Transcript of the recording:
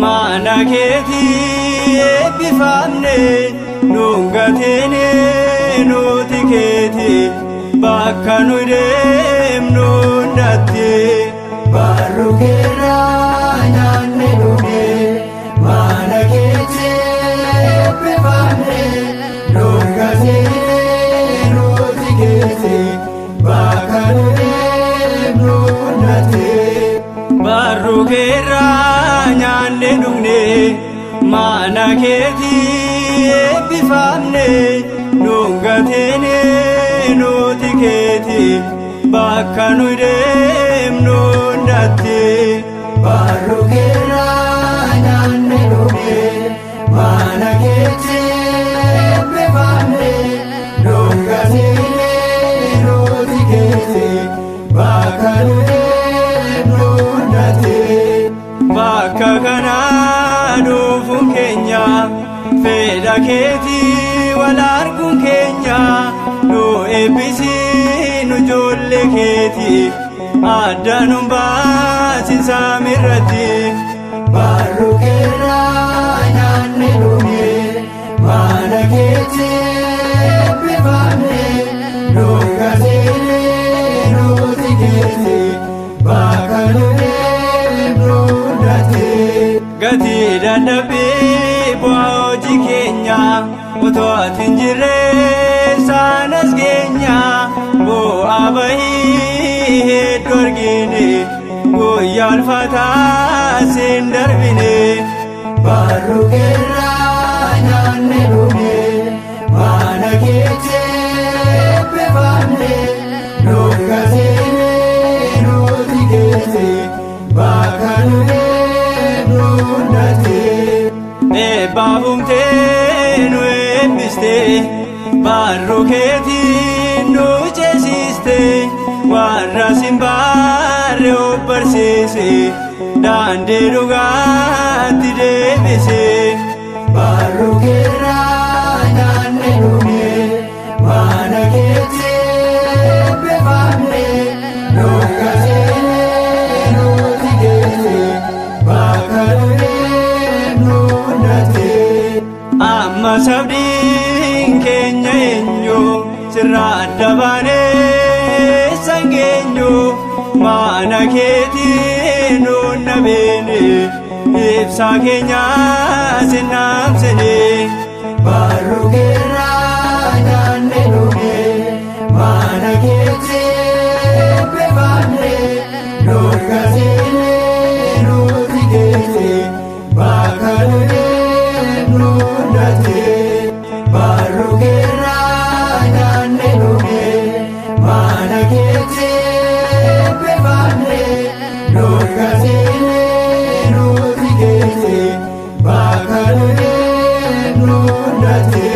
mana keetii eebbifamne nuun gateene nuti keeti bakka nu deemnu hundatti barru keerraa nyaanne dhugne mana keetii eebbifamne nuun gateene nuti keeti bakka nu deemnu hundatti barru keerraa nyaanne dhugne mana keetii eebbifamne nuun gateene nuti keeti bakka nu deemnu hundatti barru keerraa nyaanne dhugne mana keetii eebbifamne nuun gateene nuti keeti bakka nu deemnu hundatti bakka kana dhufuun keenya fedha keetii wal arguun keenya nu eebbisi nu ijoollee keeti adda nu baasin saamirratti barru keerraa nyaanne dhugne mana keetii eebbifamne nuun gateene nuti keeti bakka nu deemnu hundatti gatii dadhabbii bu'aa hojii keenya otoo ati hin jirre saanas keenya bu'aa bahii hedduu argine guyyaa ulfaataa siin darbine barru keerraa nyaanne dhugne mana keetii eebbifamne nuun gateene nuti keeti bakka nu deemnu hundatti eebbaafumtee nu eebbiste barru keetii nu ceesiste warra sin baarre of barsiise daandii dhugaatti deebise barru keerraa nyaanne dhugne mana keetii eebbifamne nuun gateene nuti keeti bakka nu deemnu hundatti amma sabdiin keenya eenyu sirraa adda baanee sangeenyu mana keetii nuun dhabeene ibsaa keenya sin dhaamsine barru keerraa nyaanne dhugne mana keetii eebbifamne nuun gateene nuti keeti bakka nu deemnu hundatti barru keerraa nyaanne dhugne mana keetii eebbifamne nuun gateene nuti keeti bakka nu deemnu hundatti